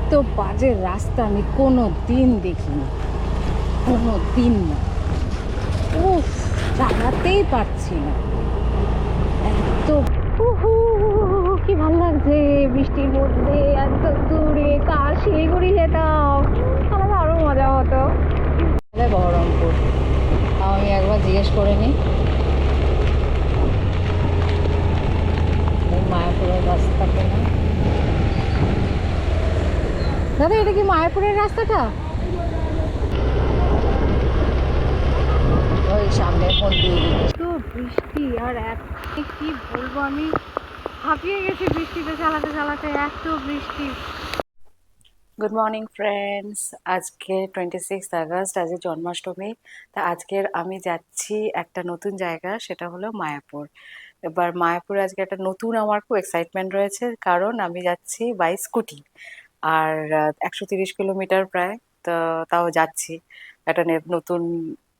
এত বাজে রাস্তা আমি কোনো দিন দেখিনি, কোনো দিন না। উফ, চালাতেই পারছি না এত। উহু, কি ভালো লাগছে বৃষ্টির মধ্যে। এত দূরে শিলিগুড়ি যেতাম, তাহলে তো আরো মজা হতো। বহরমপুর আমি একবার জিজ্ঞেস করে নিই মায়াপুরের রাস্তা কেনা। দাদা, এটা কি মায়াপুরের রাস্তাটা? ওই সামনে মন্দির। তো বৃষ্টি আর কি বলবো, আমি হাঁপিয়ে গেছি বৃষ্টিতে চালাতে চালাতে, এত বৃষ্টি। গুড মর্নিং ফ্রেন্ডস, আজকে 26 আগস্ট, আজকে জন্মাষ্টমী। তা আজকের আমি যাচ্ছি একটা নতুন জায়গা, সেটা হলো মায়াপুর। এবার মায়াপুরে আজকে একটা নতুন, আমার খুব এক্সাইটমেন্ট রয়েছে, কারণ আমি যাচ্ছি বাই স্কুটি। আর 130 কিলোমিটার প্রায়, তো তাও যাচ্ছি একটা নতুন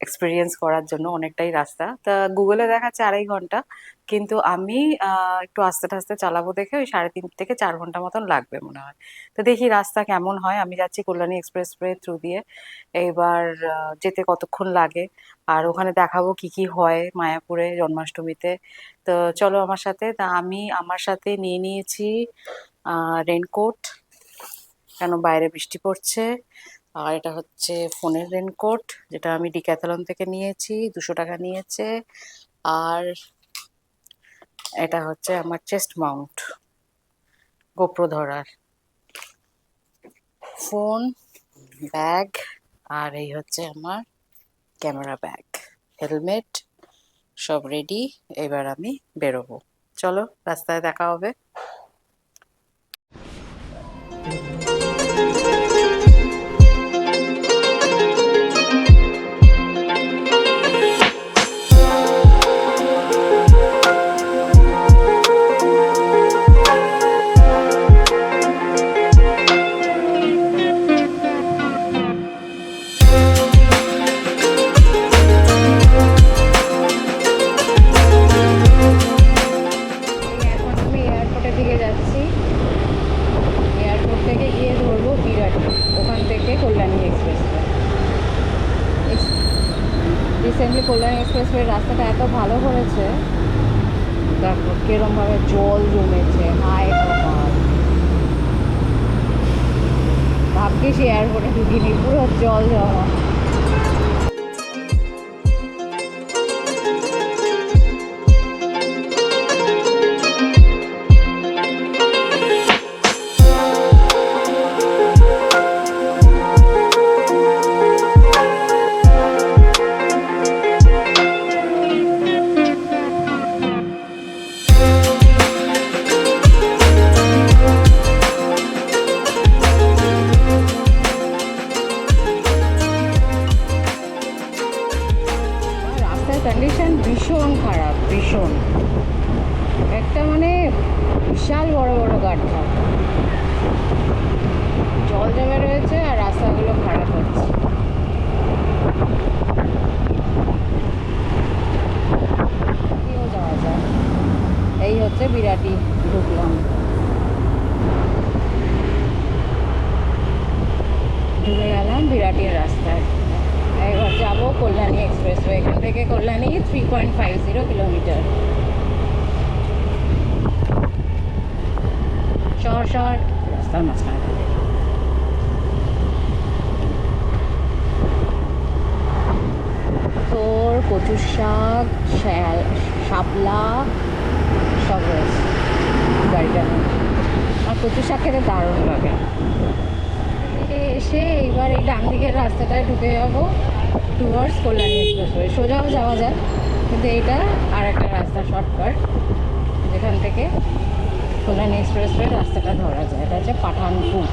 এক্সপিরিয়েন্স করার জন্য। অনেকটাই রাস্তা, তা গুগলে দেখাচ্ছে 2.5 ঘন্টা, কিন্তু আমি একটু আস্তে আস্তে চালাবো দেখে ওই 3.5 থেকে 4 ঘন্টা মতন লাগবে মনে হয়। তো দেখি রাস্তা কেমন হয়। আমি যাচ্ছি কল্যাণী এক্সপ্রেসওয়ে থ্রু দিয়ে। এবার যেতে কতক্ষণ লাগে, আর ওখানে দেখাবো কি কি হয় মায়াপুরে জন্মাষ্টমীতে। তো চলো আমার সাথে। তা আমি আমার সাথে নিয়ে নিয়েছি রেনকোট, কেন বাইরে বৃষ্টি পড়ছে। আর এটা হচ্ছে ফোনের রেনকোট, যেটা আমি ডিক্যাথলন থেকে নিয়েছি, 200 টাকা নিয়েছে। আর এটা হচ্ছে আমার চেস্ট মাউন্ট, গোপ্রো ধরার ফোন, ব্যাগ। আর এই হচ্ছে আমার ক্যামেরা ব্যাগ, হেলমেট, সব রেডি। এবার আমি বেরোবো, চলো রাস্তায় দেখা হবে। রিসেন্টলি কল্যাণী এক্সপ্রেসওয়ের রাস্তাটা এত ভালো করেছে, দেখো কিরমভাবে জল জমেছে। হাই কপাল, ভাগ্যিস এয়ারপোর্টে ঢুকিনি, পুরো জল জমা। কন্ডিশন ভীষণ খারাপ, ভীষণ। একটা মানে বিশাল বড় বড় গাড্ডা, জল জমে রয়েছে আর রাস্তাগুলো খারাপ হচ্ছে। কেউ যাওয়া যায়। এই হচ্ছে বিরাটি, ঢুকলাম, ঢুকে গেলাম বিরাটির রাস্তায়। এবার যাবো কল্যাণী এক্সপ্রেসওয়ে। এখান থেকে কল্যাণী 3.50 কিলোমিটার। শহর শহর রাস্তার মাঝখানে। তোর কচুর শাক, শাপলা সব রয়েছে গাড়িটা নিয়ে। আর কচুর শাক খেতে দারুণ লাগে। এসে এইবার এই ডান দিকের রাস্তাটায় ঢুকে যাবো টুয়ার্ডস কল্যাণী এক্সপ্রেসওয়ে। সোজাও যাওয়া যায়, কিন্তু এইটা আর একটা রাস্তা, শর্টকাট, যেখান থেকে কল্যাণী এক্সপ্রেসওয়ে রাস্তাটা ধরা যায়। এটা হচ্ছে পাঠানপুর।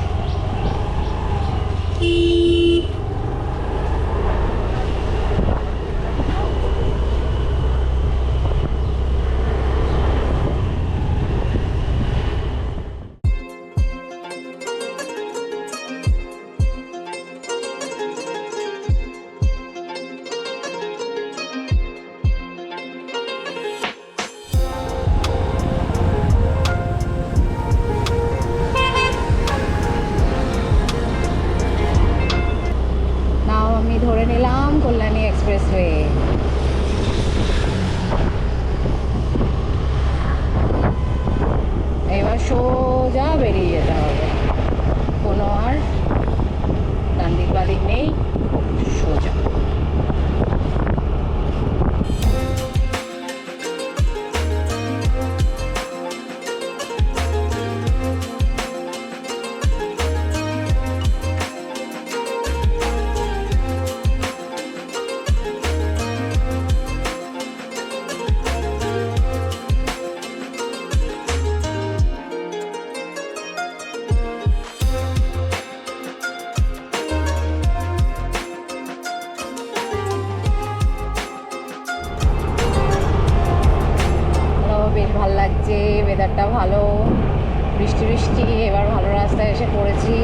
সোজা বেরিয়ে যেতে হবে, কোনো আর ডান দিক বাদিক নেই, সোজা। বেশ ভালো লাগছে, ওয়েদারটা ভালো, বৃষ্টি বৃষ্টি। এবার ভালো রাস্তায় এসে পড়েছি,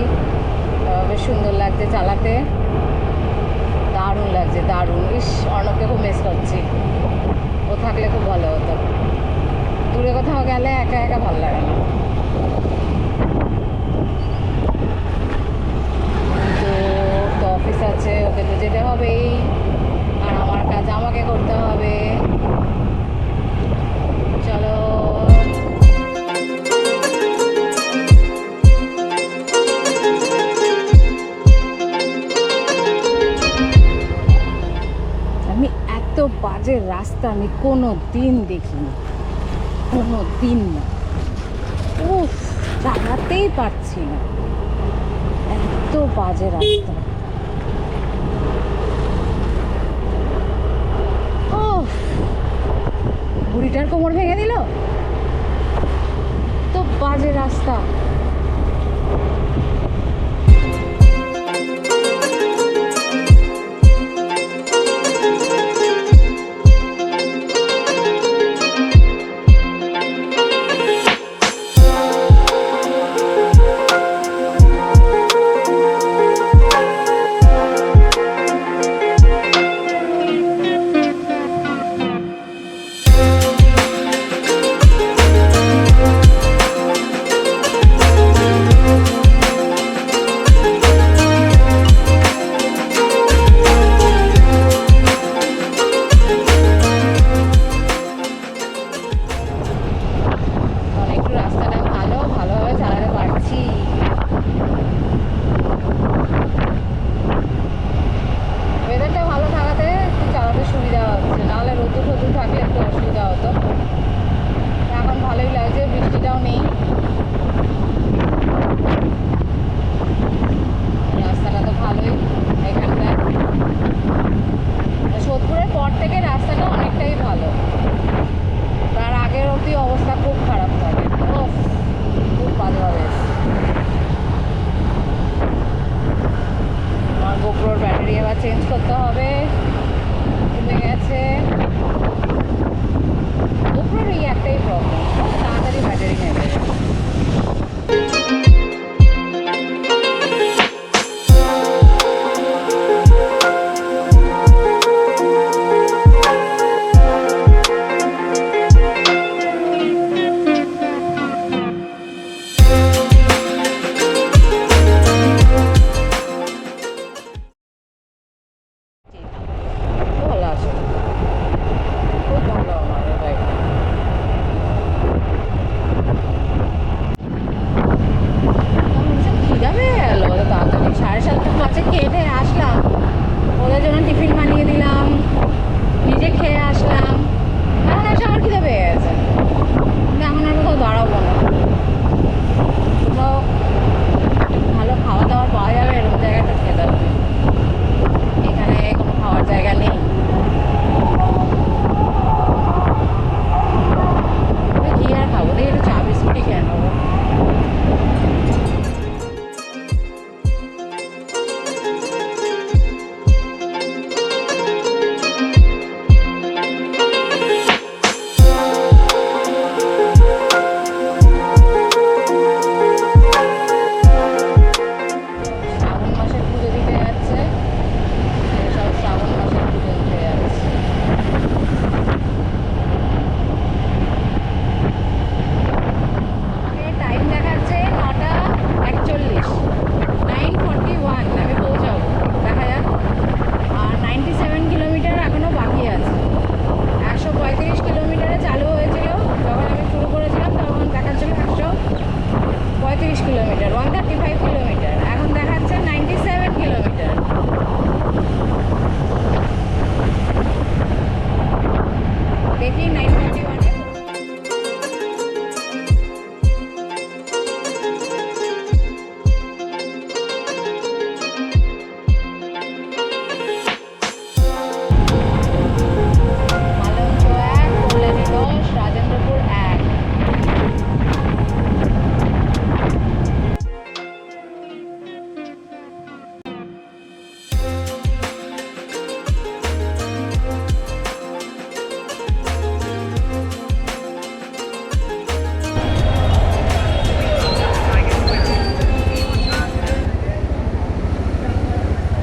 বেশ সুন্দর লাগছে চালাতে, দারুণ লাগছে, দারুণ। ইস, অর্ণবকে খুব মিস করছি, ও থাকলে খুব ভালো হতো। দূরে কোথাও গেলে একা একা ভালো লাগে না। তো অফিস আছে, ওকে তো যেতে হবেই, আর আমার কাজ আমাকে করতে হবে। চলো। আমি এত বাজে রাস্তা আমি কোনো দিন দেখিনি, কোনো দিন না। উফ, চালাতেই পারছি না, এত বাজে রাস্তা। ও, বুড়িটার কোমর ভেঙে দিল, তো বাজে রাস্তা।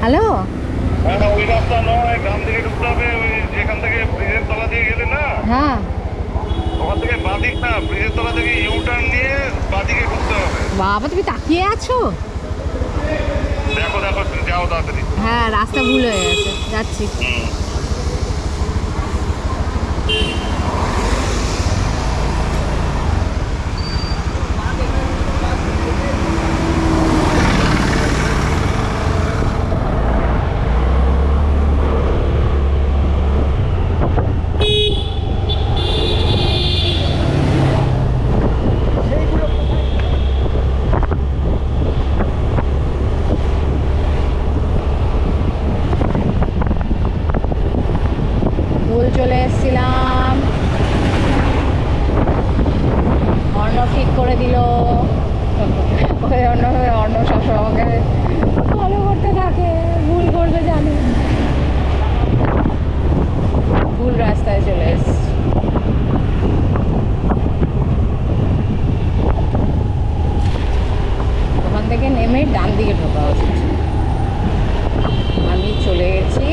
হ্যালো। হ্যাঁ ওই রাস্তা নয়, ডান দিকে ঢুকতে হবে। ওই যেখান থেকে ব্রিজের তলা দিয়ে গেলে না, হ্যাঁ ওখান থেকে বাঁদিক না, ব্রিজের তলা থেকে ইউ টার্ন নিয়ে বাঁদিকে ঢুকতে হবে। বাবা, তুমি তাকিয়ে আছো? দেখো দেখো, তুমি যাও তাড়াতাড়ি। হ্যাঁ, রাস্তা ভুল হয়ে গেছে, যাচ্ছি। হুম। ভুল চলে এসেছিলাম, অর্ণ ঠিক করে দিল। ওই অর্ণ সবসময় আমাকে ফলো করতে থাকে, ভুল করবে জানে। ভুল রাস্তায় চলে এসছি। ওখান থেকে নেমে ডান দিকে ঢোকা উচিত। আমি চলে গেছি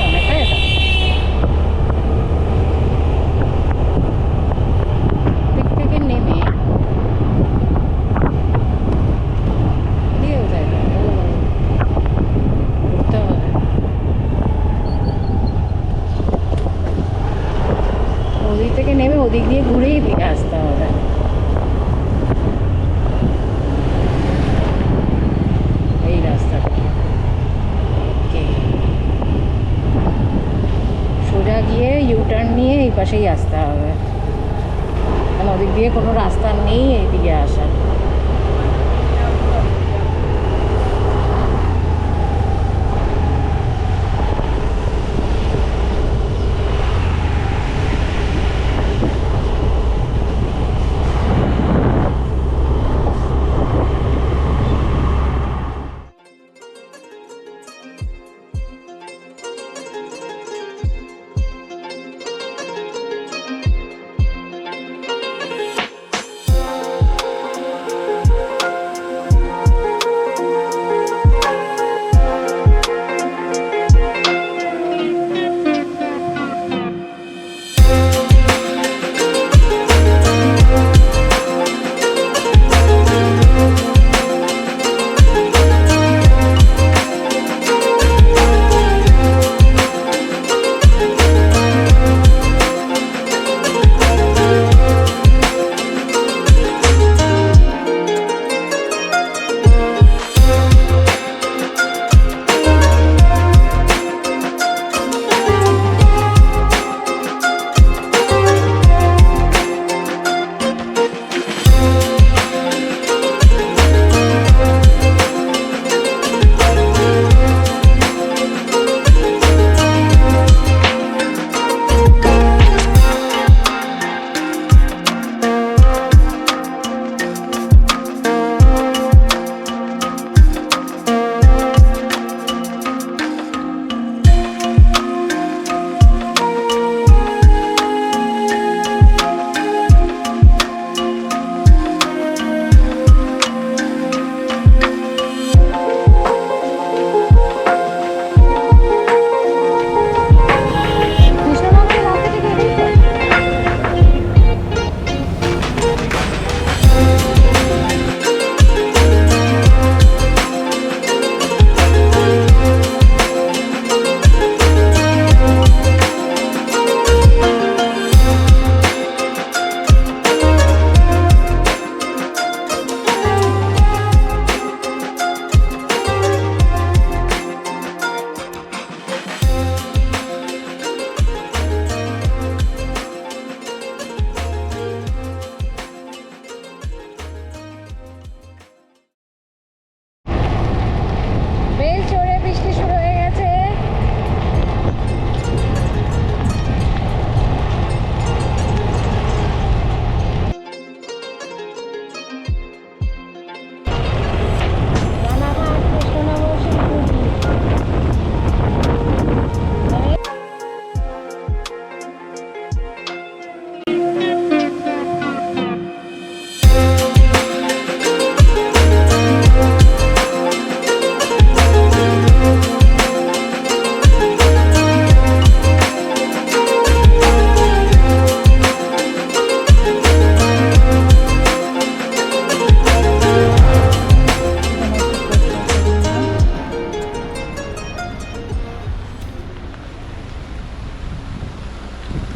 অনেকটাই, এটা দিক থেকে নেমে দিয়ে যায় ঘুরতে হবে। ওদিক থেকে নেমে ওদিক দিয়ে ঘুরেই দিকে আসতে হবে। এই রাস্তাটা সোজা গিয়ে ইউটার্ন নিয়ে এই পাশেই আসতে হবে, কারণ ওদিক দিয়ে কোনো রাস্তা নেই এইদিকে আসার।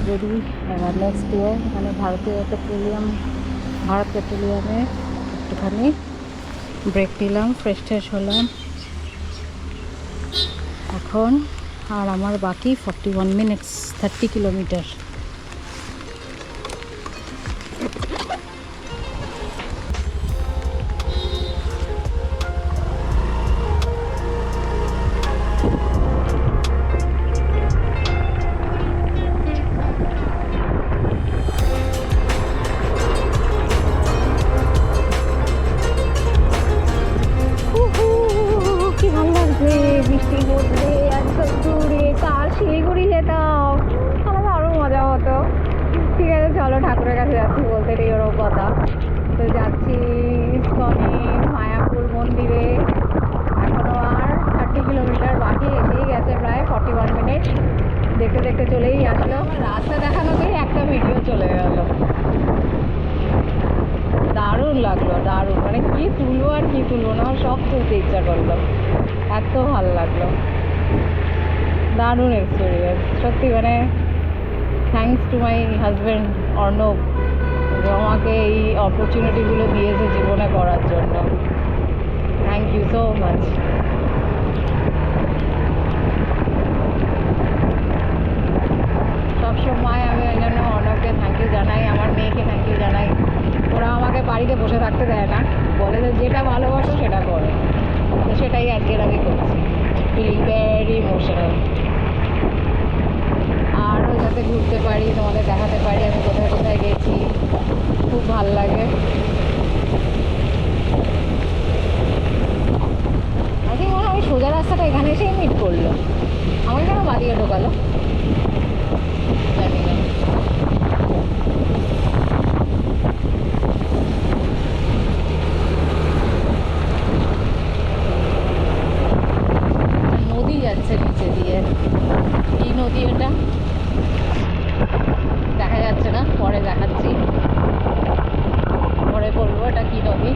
রেডি। এবার নেক্সট দিয়ে মানে ভারত পেট্রোলিয়ামে একটুখানি ব্রেক নিলাম, ফ্রেশ ট্রেশ হলাম। এখন আর আমার বাকি 41 মিনিটস, 30 কিলোমিটার। কি ভালো লাগছে বৃষ্টির মধ্যে একদম দূরে, কার শিলিগুড়ি যেতাম তাহলে আরো মজা হতো। ঠিক আছে, চলো ঠাকুরের কাছে যাচ্ছি, বলতে নেই ওরকম কথা। তো যাচ্ছি ইস্কনে, মায়াপুর মন্দিরে। এখনো আর 30 কিলোমিটার বাকি, এসেই গেছে প্রায় 41 মিনিট। দেখতে দেখতে চলেই আসলো। রাস্তা দেখানোতেই একটা ভিডিও চলে গেল। দারুণ লাগলো, দারুণ, মানে কি তুলবো আর কি তুলবো না, সব তুলতে ইচ্ছা করলো, এত ভালো লাগলো। দারুণ এক্সপিরিয়েন্স সত্যি, মানে thanks to my husband Arnab, যে আমাকে এই অপরচুনিটিগুলো দিয়েছে জীবনে করার জন্য। Thank you so much. সবসময় আমি ওই জন্য অর্ণবকে থ্যাংক ইউ জানাই, আমার মেয়েকে থ্যাংক ইউ জানাই। ওরা আমাকে বাড়িতে বসে থাকতে দেয় না, বলে যে যেটা ভালোবাসো সেটা করো। তো সেটাই আজকের আমি করছি। Feeling very emotional. আরও যাতে ঘুরতে পারি, তোমাদের দেখাতে পারি আমি কোথায় কোথায় গেছি, খুব ভাল লাগে। আই থিঙ্ক মনে হয় সোজা রাস্তাটা এখানে এসেই মিট করলো, আমাকে কেন বাদিয়ে ঢোকালো জানি না। নদী যাচ্ছে নিচে দিয়ে, এই নদী এটা দেখা যাচ্ছে না, পরে দেখাচ্ছি, পরে বলবো এটা কি নদী।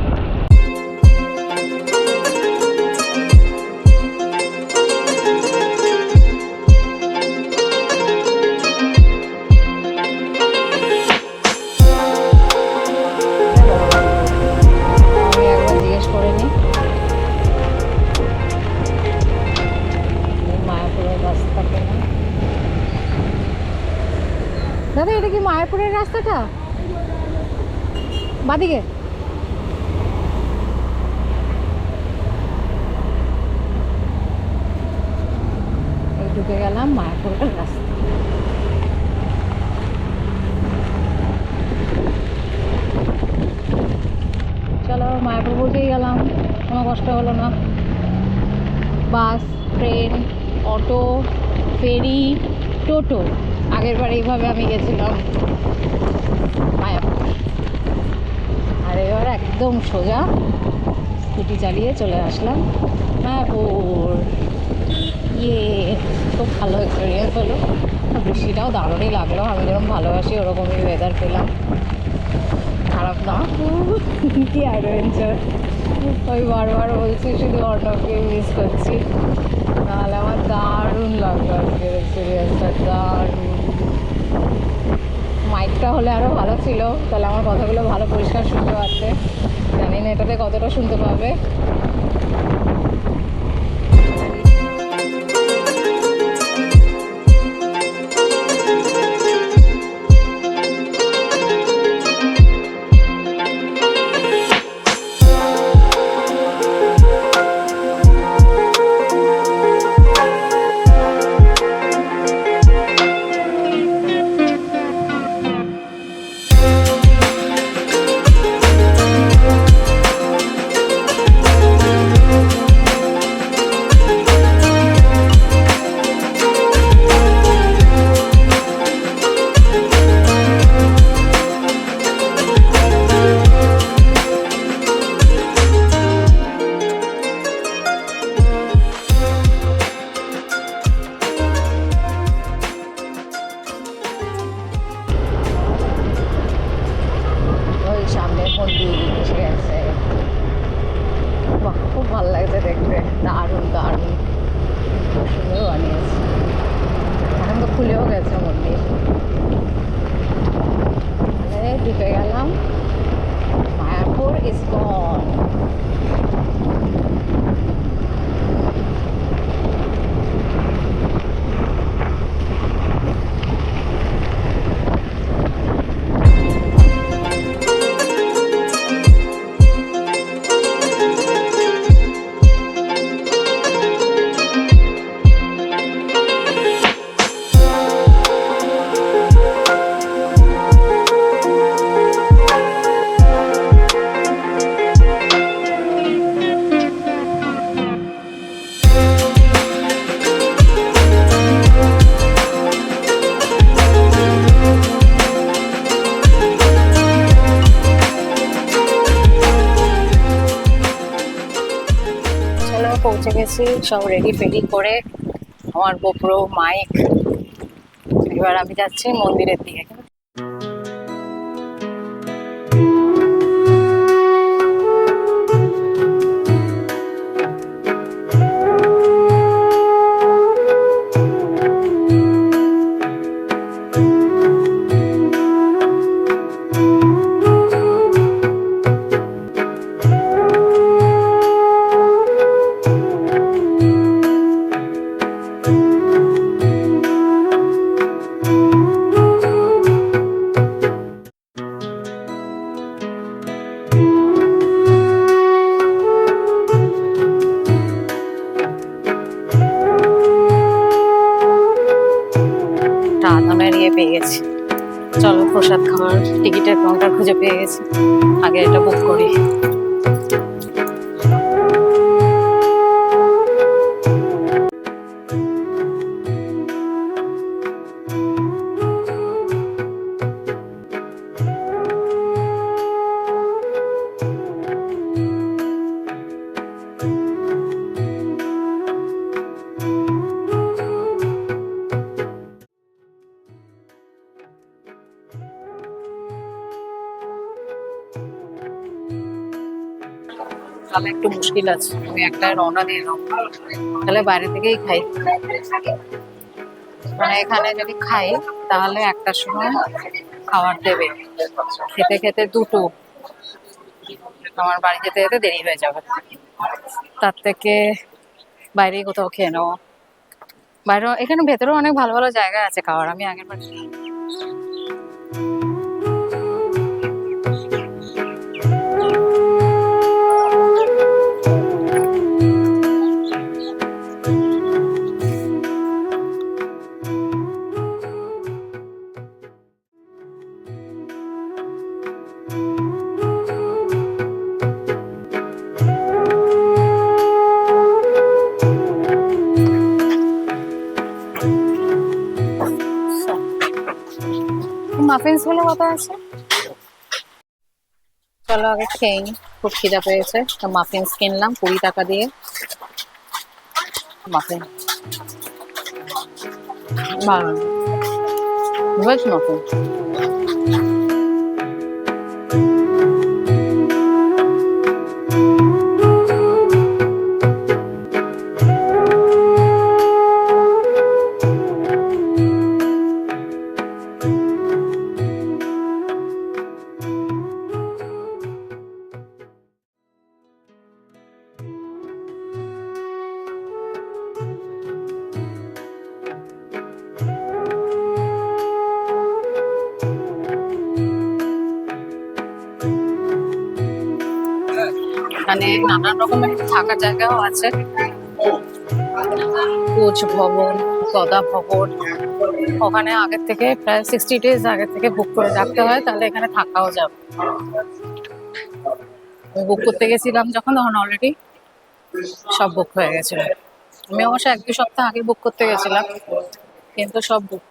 আমি একবার জিজ্ঞেস করে নিই। মায়াপুরের রাস্তা কেনা দাদা, এটা কি মায়াপুরের রাস্তাটা? বাদিকে এই ঢুকে গেলাম মায়াপুরের রাস্তা। চলো মায়াপুর পৌঁছেই গেলাম, কোনো কষ্ট হলো না। বাস, ট্রেন, অটো, ফেরি, টোটো, আগের বার এইভাবে আমি গেছিলাম মায়াপুর। আর এবার একদম সোজা স্কুটি চালিয়ে চলে আসলাম মায়াপুর। ইয়ে, খুব ভালো এক্সপিরিয়েন্স হলো। বৃষ্টিটাও দারুণই লাগলো, আমি যেরকম ভালোবাসি ওরকমই ওয়েদার পেলাম, খারাপ না। কি অ্যাডভেঞ্চার! ওই বারবার বলছি শুধু অর্ণবকে মিস করছি, তাহলে আমার দারুণ লাগলো আজকের এক্সপিরিয়েন্সটা, দারুণ। মাইকটা হলে আরও ভালো ছিল, তাহলে আমার কথাগুলো ভালো পরিষ্কার শুনতে পারতে। জানি না এটাতে কতটা শুনতে পাবে। খুব ভালো লাগছে দেখতে, দারুণ দারুণ, খুব সুন্দর বানিয়েছে। এখন তো খুলেও গেছে মন্দির। পৌঁছে গেছি, সব রেডি ফেডি করে আমার গোপ্রো মাইক। এবার আমি যাচ্ছি মন্দিরের দিকে। আধানের পেয়ে গেছি, চলো প্রসাদ খাওয়ার টিকিটের কাউন্টার খুঁজে পেয়ে গেছি। আগে এটা বুক করি। তাহলে একটু মুশকিল আছে, আমি একটা রওনা দিয়ে দাও, তাহলে বাইরে থেকেই খাই। মানে এখানে যদি খাই তাহলে একটার সময় খাবার দেবে, খেতে খেতে দুটো, আমার বাড়ি যেতে যেতে দেরি হয়ে যাবে। তার থেকে বাইরেই কোথাও খেয়ে নেবো। বাইরে এখানে ভেতরেও অনেক ভালো ভালো জায়গা আছে খাওয়ার, আমি আগের বার। মাফিনস গুলো কত আছে? চলো আগে খেয়ে নি, খুব খিদা পেয়েছে। তো মাফিনস কিনলাম 20 টাকা দিয়ে। মাফিন ভালো, ভেজ মাফিন। এখানে নানান রকমের থাকার জায়গাও আছে, কোচ ভবন, গদা ভবন। ওখানে আগের থেকে প্রায় 60 days আগে থেকে বুক করে রাখতে হয়, তাহলে এখানে থাকাও যাবে। বুক করতে গেছিলাম যখন, তখন অলরেডি সব বুক হয়ে গেছিল। আমি অবশ্য 1-2 সপ্তাহ আগে বুক করতে গেছিলাম, কিন্তু সব বুক।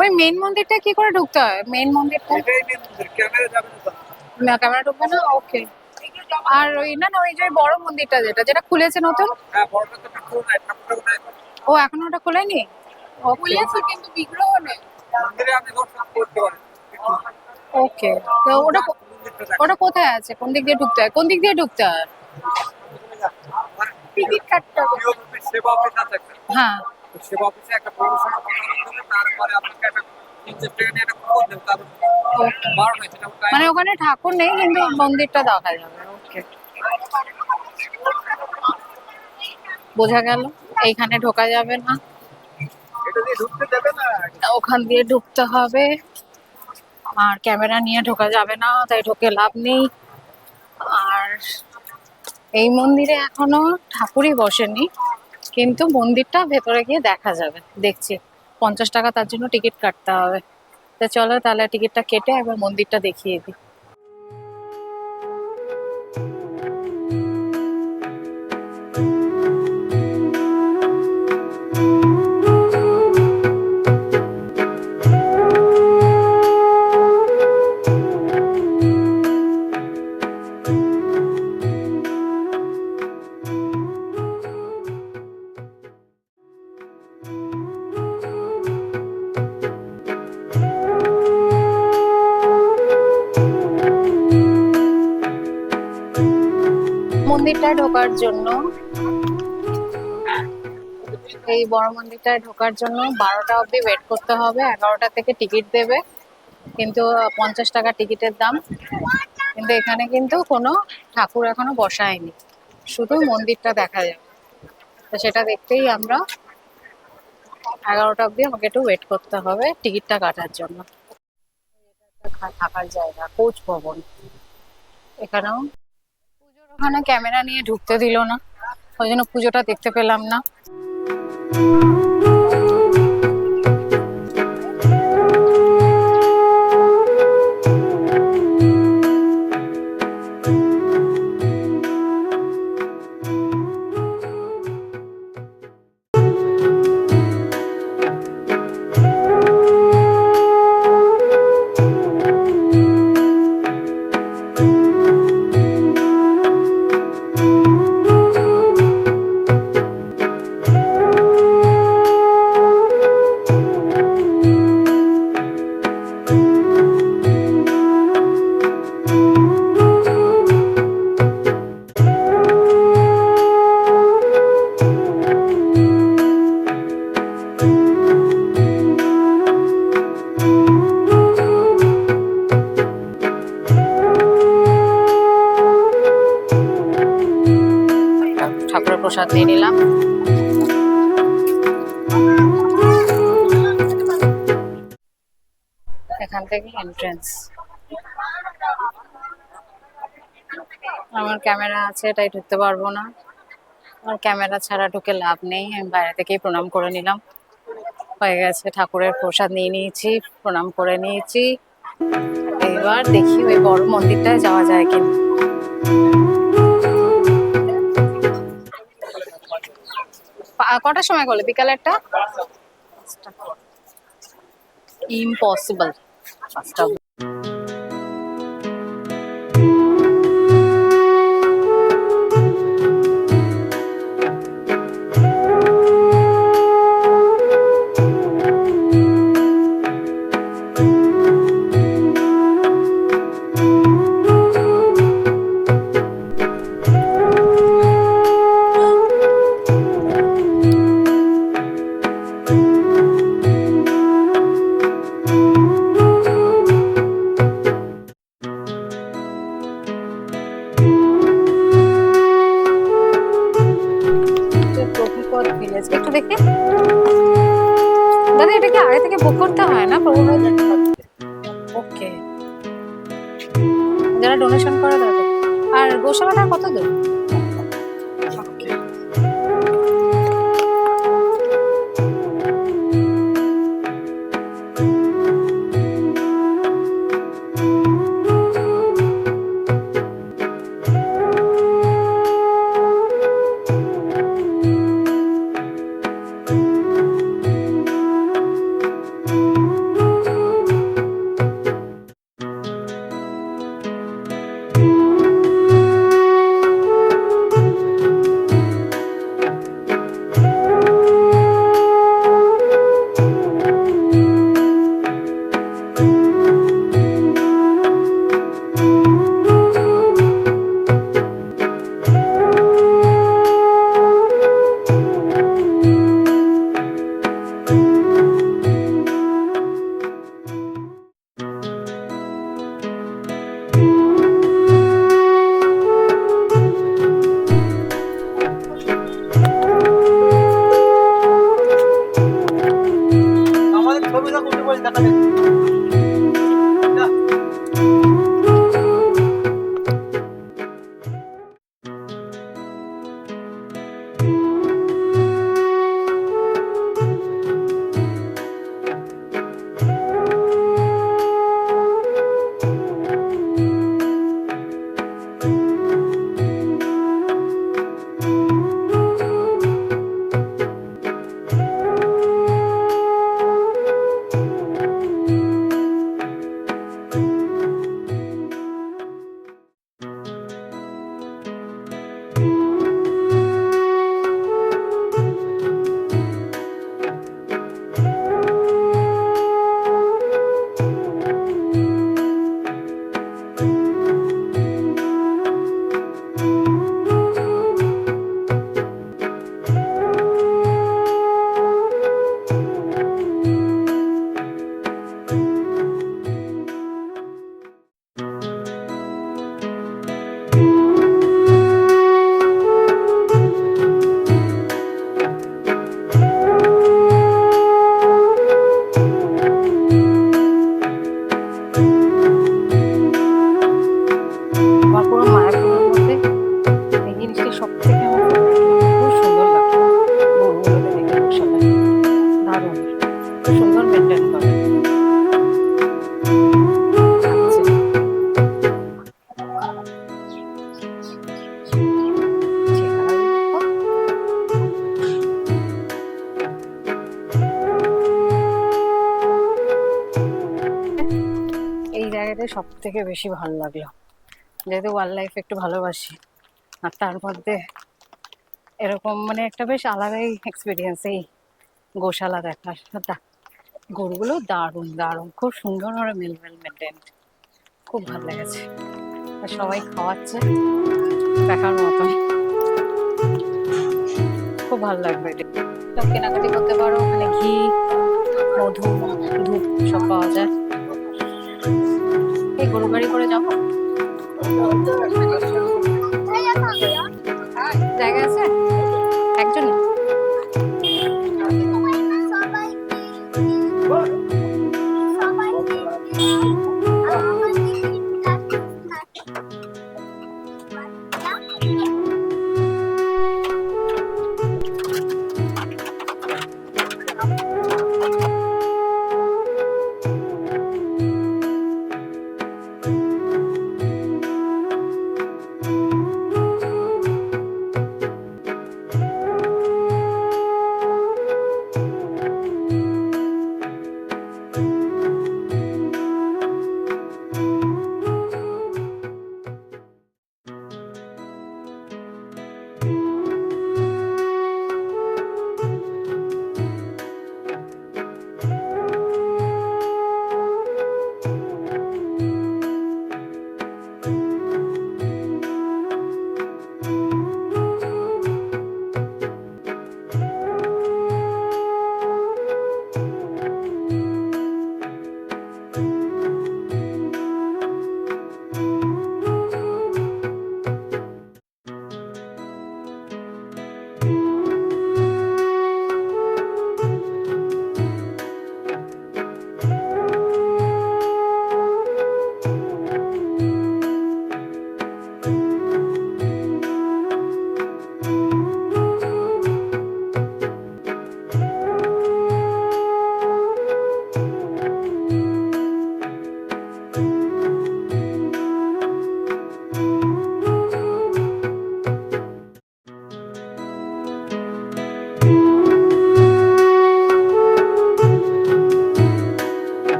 ওই মেন মন্দিরটা কি করে ঢুকতে হয়? মেন মন্দিরটা ক্যামেরা ঢুকবে না? ওকে। আর ওই না না, ওই যে বড় মন্দিরটা যেটা যেটা খুলেছে নতুন, ও এখনো ওটা খোলেনি? খুলেছে কিন্তু বিগ্রহ নেই। ওকে, তো ওটা ওটা কোথায় আছে? কোন দিক দিয়ে ঢুকতে হয়? কোন দিক দিয়ে ঢুকতে হয়? টিকিট কাটতে হবে। হ্যাঁ, সেবা অফিসে একটা পৌরসভা তারপরে আপনাকে একটা 50 টাকা নিয়ে একটা কোড দেন, তারপর মানে ওখানে ঠাকুর নেই কিন্তু মন্দিরটা দেখা যাবে। ওকে, বোঝা গেল। এইখানে ঢোকা যাবে না, এটা দিয়ে ঢুকতে দেবে না, ওখান দিয়ে ঢুকতে হবে। আর ক্যামেরা নিয়ে ঢোকা যাবে না, তাই ঢোকে লাভ নেই। আর এই মন্দিরে এখনো ঠাকুরই বসেনি, কিন্তু মন্দিরটা ভেতরে গিয়ে দেখা যাবে। দেখছি 50 টাকা তার জন্য টিকিট কাটতে হবে। তো চলো তাহলে টিকিটটা কেটে একবার মন্দিরটা দেখিয়ে দিই। মন্দিরটায় ঢোকার জন্য এই বড় মন্দিরটায় 12টা অবধি ওয়েট করতে হবে। 11টা থেকে টিকিট দেবে, কিন্তু 50 টাকা টিকিটের দাম। কিন্তু এখানে কিন্তু কোনো ঠাকুর এখনো বসায়নি, শুধু মন্দিরটা দেখা যাবে। তো সেটা দেখতেই আমরা 11টা অবধি আমাকে একটু ওয়েট করতে হবে টিকিটটা কাটার জন্য। থাকার জায়গা কোচ ভবন, এখানেও পুজোর ওখানে ক্যামেরা নিয়ে ঢুকতে দিল না, ওই জন্য পুজোটা দেখতে পেলাম না। ঠাকুরের প্রসাদ নিয়ে নিলাম। এখান থেকে এন্ট্রেন্স। আমার ক্যামেরা আছে, তাই ঢুকতে পারবো না। আর ক্যামেরা ছাড়া ঢুকে লাভ নেই, আমি বাইরে থেকেই প্রণাম করে নিলাম। হয়ে গেছে, ঠাকুরের প্রসাদ নিয়ে নিয়েছি, প্রণাম করে নিয়েছি। এবার দেখি ওই বড় মন্দিরটায় যাওয়া যায় কিনা। কটার সময় করলে? বিকালেরটা ইম্পসিবল। 5টা। প্রভুপদ ভিলেজ একটু দেখি। দাদা এটা কি আগে থেকে বুক করতে হয় না? প্রভুপদ, ওকে। যারা ডোনেশন করে তাদের। আর গোশালাটা কত দূর? চালাতে সব থেকে বেশি ভালো লাগলো, যেহেতু ওয়াইল্ড লাইফ একটু ভালোবাসি। আর তার মধ্যে এরকম মানে একটা বেশ আলাদাই এক্সপিরিয়েন্স এই গোশালা দেখার। গরুগুলো দারুণ দারুণ, খুব সুন্দর ওরা মেল মেনটেন, খুব ভালো লেগেছে। আর সবাই খাওয়াচ্ছে দেখার মতন, খুব ভালো লাগবে। সব কেনাকাটি করতে পারো, ওখানে ঘি, মধু, ধূপ সব পাওয়া যায়। এই গরু গাড়ি করে যাবো, জায়গা আছে একজনে?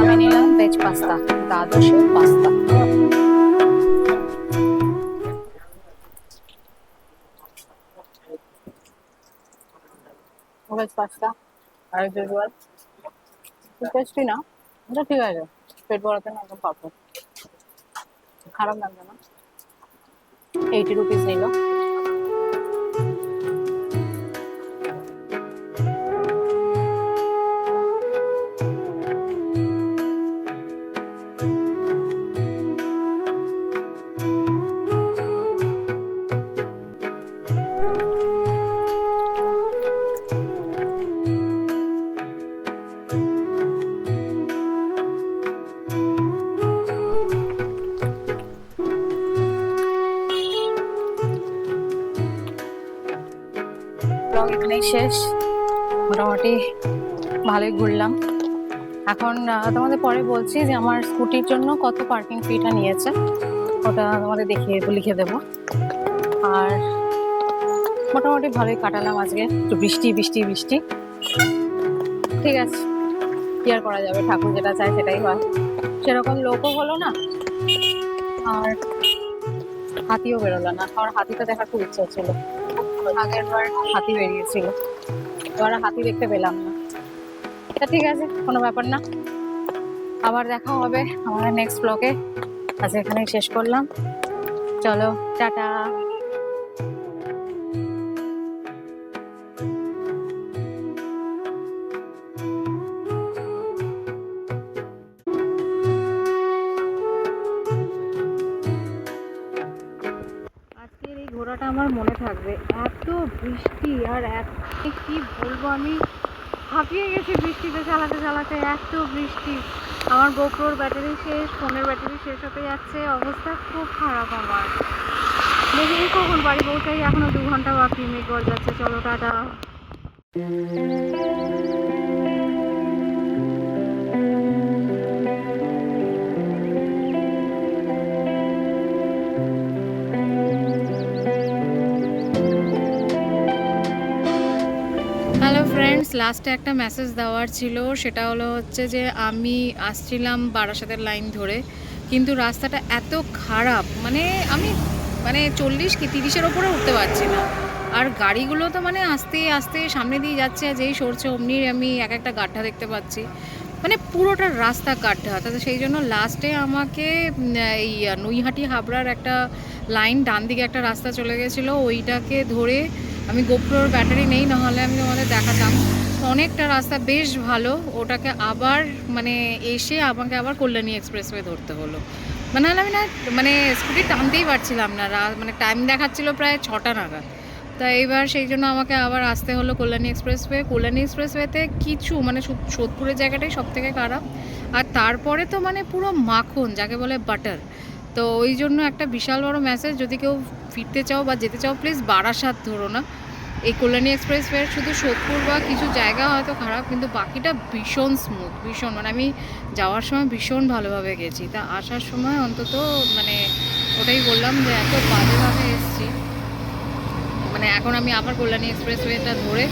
আমি নিলাম ভেজ পাস্তা, দ্বাদশী পাস্তা। ভেজ পাস্তা আর ইউজুয়াল, খুব টেস্টি না, এটা ঠিক আছে, পেট ভরাতে না একদম পারফেক্ট, খারাপ লাগবে না। 80 রুপিস নিল। ব্লগ এখানেই শেষ, মোটামুটি ভালোই ঘুরলাম। এখন তোমাদের পরে বলছি যে আমার স্কুটির জন্য কত পার্কিং ফিটা নিয়েছে, ওটা তোমাদের দেখিয়ে লিখে দেবো। আর মোটামুটি ভালোই কাটালাম আজকে, একটু বৃষ্টি বৃষ্টি বৃষ্টি, ঠিক আছে, কি আর করা যাবে, ঠাকুর যেটা চায় সেটাই হয়। সেরকম লোকও হলো না, আর হাতিও বেরোলো না। আমার হাতিটা দেখার খুব ইচ্ছা ছিল, আগের বার হাতি বেরিয়েছিল, এবার হাতি দেখতে পেলাম না। তা ঠিক আছে, কোনো ব্যাপার না, আবার দেখা হবে আমাদের নেক্সট ব্লগে। আজ এখানেই শেষ করলাম, চলো টাটা। আজকের এই ঘোরাটা আমার মনে থাকবে, এত বৃষ্টি আর কি বলবো, আমি হাঁপিয়ে গেছি বৃষ্টিতে চালাতে চালাতে, এত বৃষ্টি। আমার গোপ্রোর ব্যাটারি শেষ, ফোনের ব্যাটারি শেষ হতে যাচ্ছে, অবস্থা খুব খারাপ আমার। দেখি কখন বাড়ি পৌঁছাই, এখনো 2 ঘন্টা বাকি, মেঘ যাচ্ছে। চলো টাটা। হ্যালো ফ্রেন্ডস, লাস্টে একটা মেসেজ দেওয়ার ছিল, সেটা হলো হচ্ছে যে আমি আসছিলাম বারাসাতের লাইন ধরে, কিন্তু রাস্তাটা এত খারাপ, মানে আমি মানে 40 কি 30-এর ওপরে উঠতে পারছি না। আর গাড়িগুলো তো মানে আস্তে আস্তে সামনে দিয়ে যাচ্ছে, আর যেই সরছে অমনি আমি এক একটা গাড্ডা দেখতে পাচ্ছি, মানে পুরোটা রাস্তা গাড্ডা। তো সেই জন্য লাস্টে আমাকে এই নৈহাটি হাবড়ার একটা লাইন ডান দিকে একটা রাস্তা চলে গেছিলো, ওইটাকে ধরে, আমি গোপ্রোর ব্যাটারি নেই, নাহলে আমি তোমাদের দেখাতাম, অনেকটা রাস্তা বেশ ভালো, ওটাকে আবার মানে এসে আমাকে আবার কল্যাণী এক্সপ্রেসওয়ে ধরতে হলো। মানে নাহলে আমি না মানে স্কুটি টানতেই পারছিলাম না, মানে টাইম দেখাচ্ছিল প্রায় 6টা নাগাদ। তা এইবার সেই জন্য আমাকে আবার আসতে হলো কল্যাণী এক্সপ্রেসওয়ে। কল্যাণী এক্সপ্রেসওয়েতে কিছু মানে সোদপুরের জায়গাটাই সব থেকে খারাপ, আর তারপরে তো মানে পুরো মাখন, যাকে বলে বাটার। তো ওই জন্য একটা বিশাল বড় মেসেজ, যদি কেউ ফিরতে চাও বা যেতে চাও প্লিজ বারাসাত ধরো না। এই কল্যাণী এক্সপ্রেসওয়ের শুধু সোদপুর বা কিছু জায়গা হয়তো খারাপ, কিন্তু বাকিটা ভীষণ স্মুথ, ভীষণ, মানে আমি যাওয়ার সময় ভীষণ ভালোভাবে গেছি, তা আসার সময় অন্তত মানে ওটাই বললাম যে এত বাজেভাবে এসেছি, মানে এখন আমি আবার কল্যাণী এক্সপ্রেসওয়েটা ধরে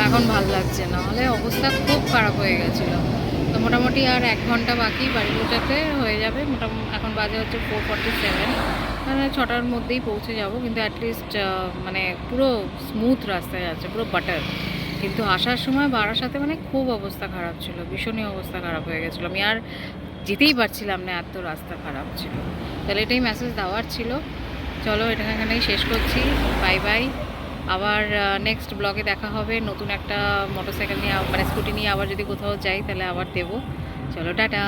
এখন ভাল লাগছে, নাহলে অবস্থা খুব খারাপ হয়ে গেছিলো। তো মোটামুটি আর 1 ঘন্টা বাকি বাড়ি পৌঁছাতে, হয়ে যাবে মোটামুটি। এখন বাজে হচ্ছে 4:47, মানে 6টার মধ্যেই পৌঁছে যাব, কিন্তু অ্যাটলিস্ট মানে পুরো স্মুথ রাস্তায় যাচ্ছে, পুরো বাটার। কিন্তু আসার সময় বারাসাতে মানে খুব অবস্থা খারাপ ছিল, ভীষণই অবস্থা খারাপ হয়ে গেছিলো, আমি আর যেতেই পারছিলাম না, এত রাস্তা খারাপ ছিল। তাহলে এটাই মেসেজ দেওয়ার ছিল। চলো এটা এখানেই শেষ করছি, বাই বাই। আবার নেক্সট ব্লগে দেখা হবে, নতুন একটা মোটরসাইকেল নিয়ে মানে স্কুটি নিয়ে আবার যদি কোথাও যাই তাহলে আবার দেবো। চলো টাটা।